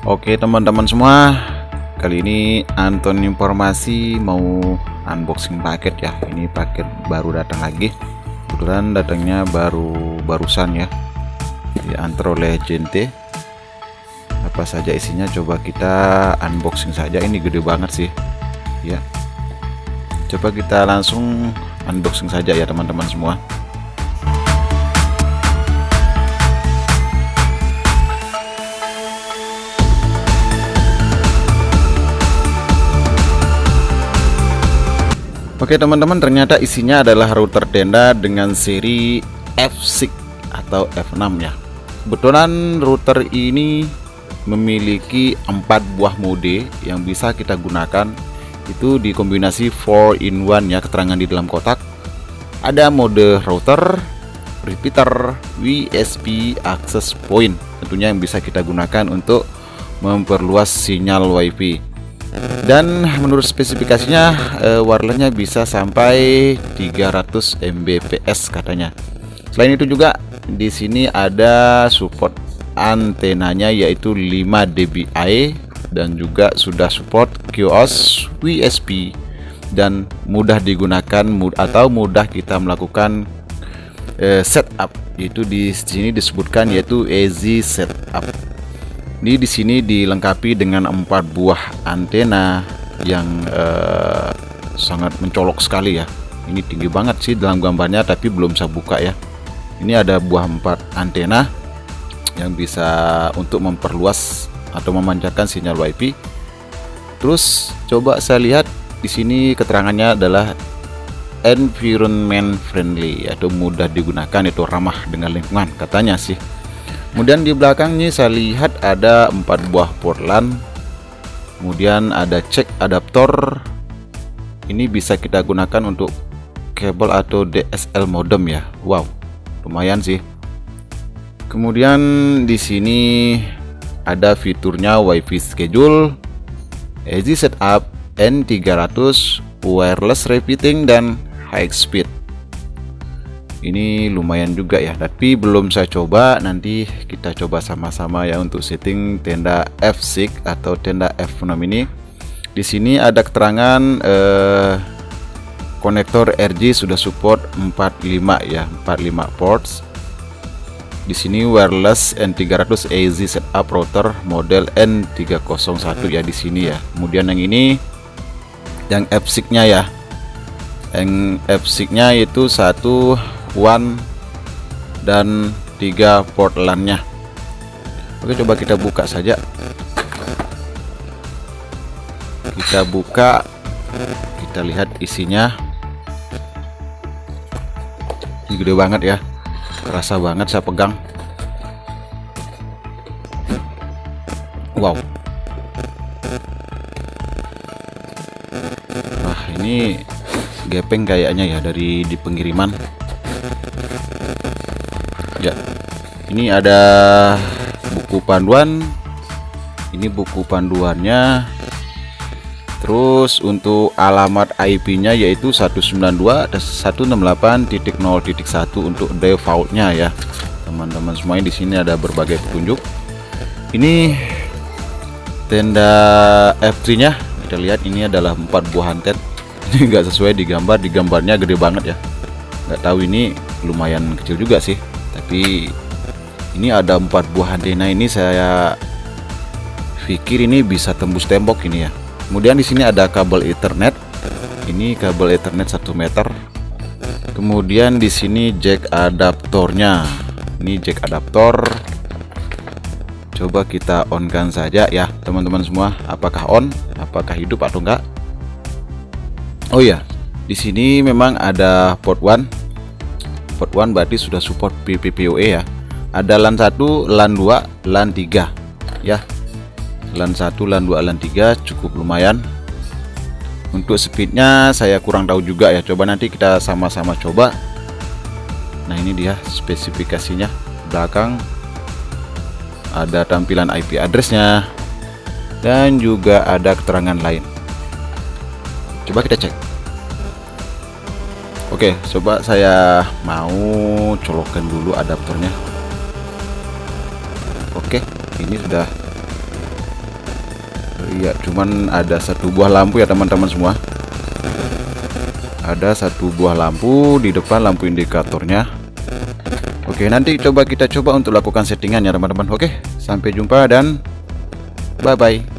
Oke teman-teman semua, kali ini Anton Informasi mau unboxing paket ya. Ini paket baru datang lagi. Kebetulan datangnya barusan ya, diantar oleh Gente. Apa saja isinya coba kita unboxing saja. Ini gede banget sih ya. Coba kita langsung unboxing saja ya teman-teman semua. Oke teman-teman, ternyata isinya adalah router tenda dengan seri F6 atau F6 ya. Kebetulan router ini memiliki 4 buah mode yang bisa kita gunakan. Itu dikombinasi 4-in-1 ya, keterangan di dalam kotak. Ada mode router, repeater, WSP, access point, tentunya yang bisa kita gunakan untuk memperluas sinyal WiFi. Dan menurut spesifikasinya wirelessnya bisa sampai 300 Mbps katanya. Selain itu juga di sini ada support antenanya yaitu 5 dBi dan juga sudah support QoS, WSP dan mudah digunakan atau mudah kita melakukan setup, yaitu di sini disebutkan yaitu easy setup. Ini di sini dilengkapi dengan 4 buah antena yang sangat mencolok sekali ya. Ini tinggi banget sih dalam gambarnya, tapi belum saya buka ya. Ini ada buah 4 antena yang bisa untuk memperluas atau memancarkan sinyal WiFi. Terus coba saya lihat di sini keterangannya adalah environment friendly, yaitu mudah digunakan, itu ramah dengan lingkungan katanya sih. Kemudian di belakangnya saya lihat ada 4 buah port LAN. Kemudian ada jack adaptor. Ini bisa kita gunakan untuk kabel atau DSL modem ya. Wow, lumayan sih. Kemudian di sini ada fiturnya WiFi schedule, easy setup, N300, wireless repeating dan high speed. Ini lumayan juga ya, tapi belum saya coba. Nanti kita coba sama-sama ya untuk setting tenda F6 atau tenda F6 ini. Di sini ada keterangan konektor RJ sudah support 45 ya, 45 ports. Di sini wireless N300 easy setup router model N301 ya di sini ya. Kemudian yang ini yang F6-nya ya. Yang F6-nya itu 1 WAN dan 3 port LAN-nya. Oke, coba kita buka saja. Kita buka, kita lihat isinya. Ini gede banget ya, terasa banget saya pegang. Wow. Wah, ini gepeng kayaknya ya dari di pengiriman. Ya, ini ada buku panduan. Ini buku panduannya. Terus untuk alamat IP-nya yaitu 192.168.0.1 untuk defaultnya ya. Teman-teman semuanya, di sini ada berbagai petunjuk. Ini tenda F3-nya. Kita lihat ini adalah 4 buah anten. Ini enggak sesuai di gambar. Di gambarnya gede banget ya. Nggak tahu, ini lumayan kecil juga sih. Tapi ini ada 4 buah antena, ini saya pikir ini bisa tembus tembok ini ya. Kemudian di sini ada kabel Ethernet. Ini kabel Ethernet 1 meter. Kemudian di sini jack adaptornya. Ini jack adaptor. Coba kita on kan saja ya teman-teman semua. Apakah on? Apakah hidup atau enggak? Oh ya, di sini memang ada port 1. Port 1 berarti sudah support PPPoE ya. Ada LAN 1, LAN 2, LAN 3 ya. LAN 1, LAN 2, LAN 3 cukup lumayan. Untuk speednya saya kurang tahu juga ya. Coba nanti kita sama-sama coba. Nah, ini dia spesifikasinya. Belakang ada tampilan IP addressnya dan juga ada keterangan lain. Coba kita cek. Oke, coba saya mau colokkan dulu adaptornya. Oke, ini sudah Iya, cuman ada satu buah lampu ya teman-teman semua. Ada satu buah lampu di depan lampu indikatornya. Oke, nanti kita coba untuk lakukan settingannya teman-teman. Oke, sampai jumpa dan bye bye.